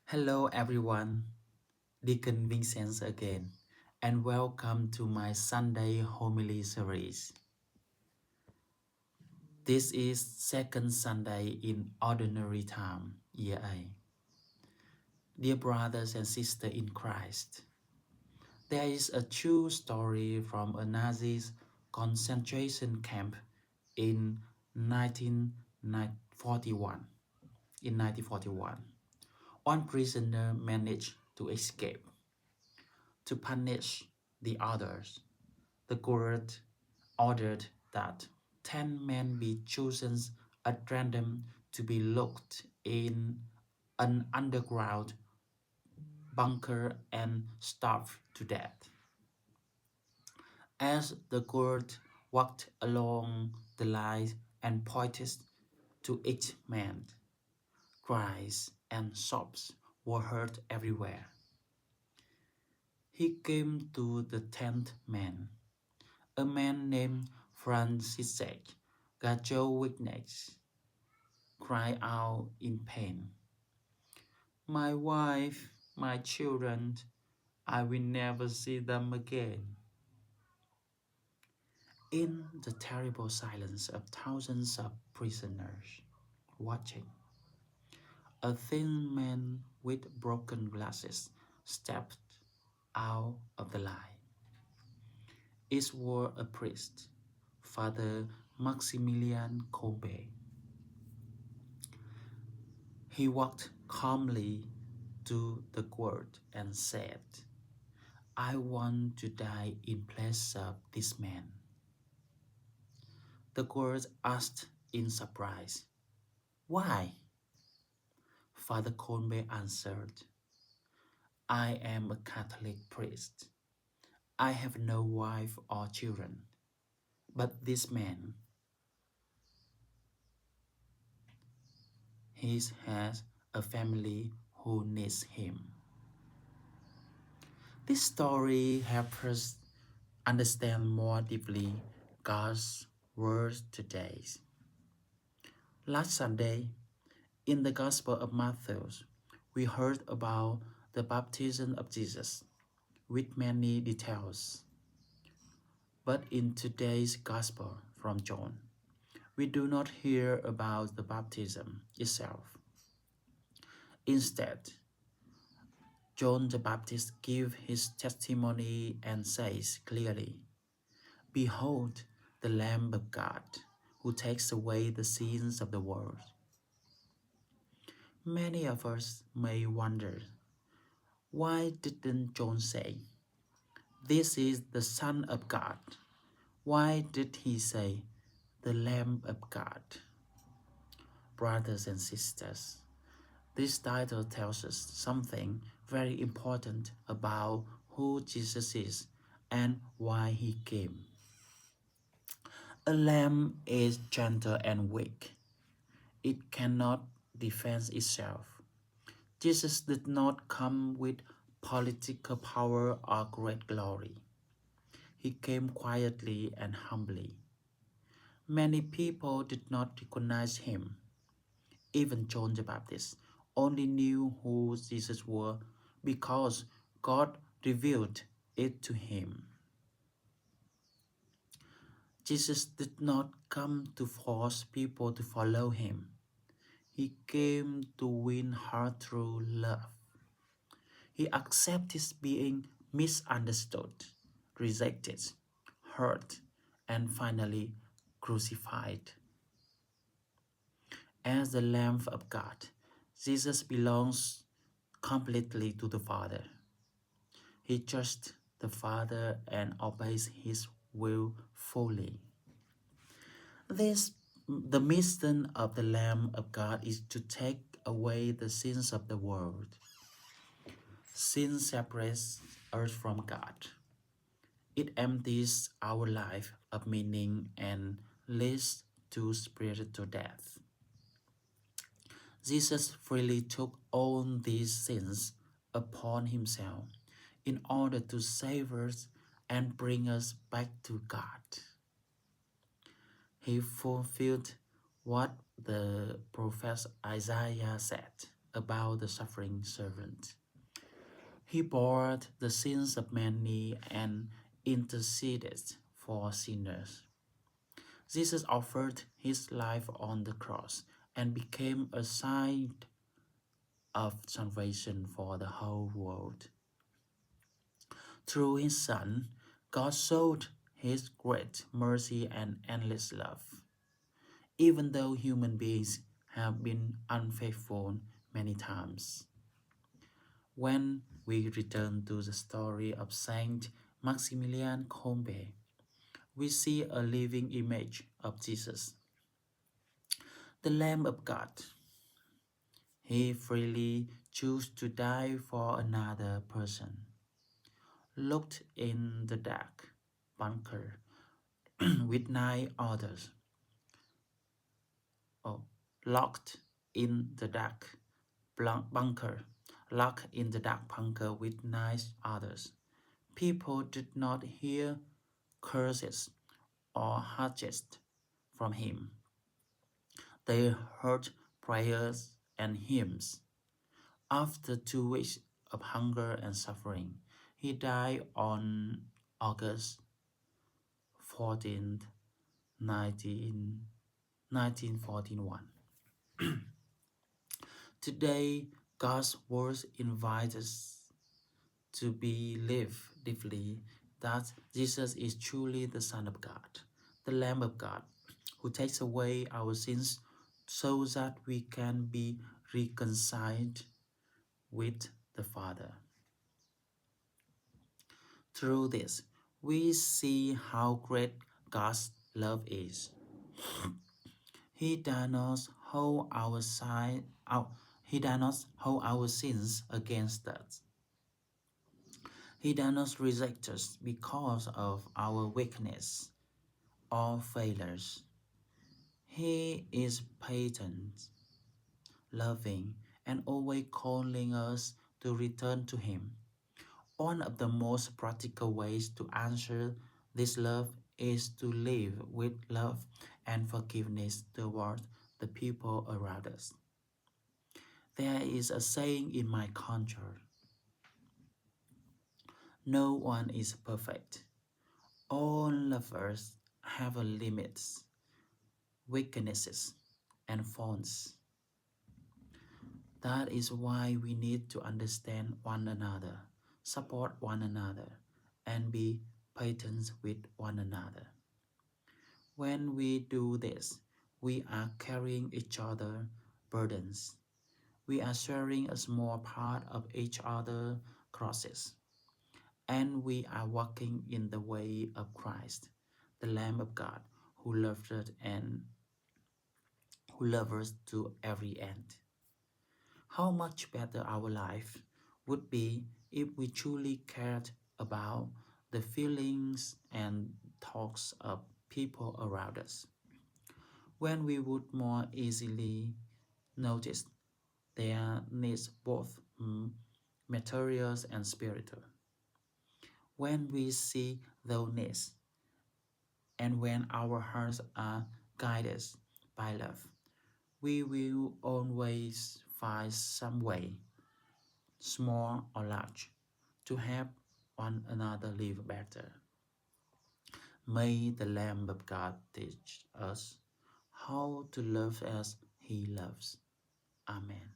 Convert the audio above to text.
Hello everyone, Deacon Vincent again, and welcome to my Sunday homily series. This is second Sunday in Ordinary Time, Year A. Dear brothers and sisters in Christ, there is a true story from a Nazi concentration camp in 1941. In 1941, one prisoner managed to escape. To punish the others, the court ordered that 10 men be chosen at random to be locked in an underground bunker and starved to death. As the court walked along the line and pointed to each man, cries and sobs were heard everywhere. He came to the 10th man, a man named Franciszek Gajowicz, cried out in pain, "My wife, my children, I will never see them again." In the terrible silence of thousands of prisoners watching, a thin man with broken glasses stepped out of the line. It was a priest, Father Maximilian Kolbe. He walked calmly to the court and said, "I want to die in place of this man." The court asked in surprise, "Why?" Father Kolbe answered, "I am a Catholic priest. I have no wife or children, but this man, he has a family who needs him." This story helps us understand more deeply God's word today. Last Sunday, in the Gospel of Matthew, we heard about the baptism of Jesus with many details. But in today's Gospel from John, we do not hear about the baptism itself. Instead, John the Baptist gives his testimony and says clearly, "Behold, the Lamb of God, who takes away the sins of the world." Many of us may wonder, why didn't John say, "This is the Son of God"? Why did he say, "the Lamb of God"? Brothers and sisters, this title tells us something very important about who Jesus is and why he came. A lamb is gentle and weak. It cannot defend itself. Jesus did not come with political power or great glory. He came quietly and humbly. Many people did not recognize him. Even John the Baptist only knew who Jesus was because God revealed it to him. Jesus did not come to force people to follow him. He came to win hearts through love. He accepted being misunderstood, rejected, hurt, and finally crucified. As the Lamb of God, Jesus belongs completely to the Father. He trusts the Father and obeys his will fully. The mission of the Lamb of God is to take away the sins of the world. Sin separates us from God. It empties our life of meaning and leads to spiritual death. Jesus freely took all these sins upon himself in order to save us and bring us back to God. He fulfilled what the prophet Isaiah said about the suffering servant. He bore the sins of many and interceded for sinners. Jesus offered his life on the cross and became a sign of salvation for the whole world. Through his Son, God showed his great mercy and endless love. Even though human beings have been unfaithful many times. When we return to the story of Saint Maximilian Kolbe, we see a living image of Jesus, the Lamb of God. He freely chose to die for another person. Locked in the dark bunker with 9 others. Oh, locked in the dark bunker, locked in the dark bunker with 9 others. People did not hear curses or hatchets from him. They heard prayers and hymns. After 2 weeks of hunger and suffering, he died on August 14th, 1941. Today, God's word invites us to believe deeply that Jesus is truly the Son of God, the Lamb of God, who takes away our sins so that we can be reconciled with the Father. Through this, we see how great God's love is. He does not hold He does not hold our sins against us. He does not reject us because of our weakness or failures. He is patient, loving, and always calling us to return to Him. One of the most practical ways to answer this love is to live with love and forgiveness toward the people around us. There is a saying in my culture, no one is perfect. All of us have limits, weaknesses, and faults. That is why we need to understand one another, support one another, and be patient with one another. When we do this, we are carrying each other's burdens. We are sharing a small part of each other's crosses. And we are walking in the way of Christ, the Lamb of God, who loved us and who loves us to every end. How much better our life would be if we truly cared about the feelings and thoughts of people around us. When we would more easily notice their needs, both materials and spiritual. When we see those needs and when our hearts are guided by love, we will always find some way, small or large, to help one another live better. May the Lamb of God teach us how to love as He loves. Amen.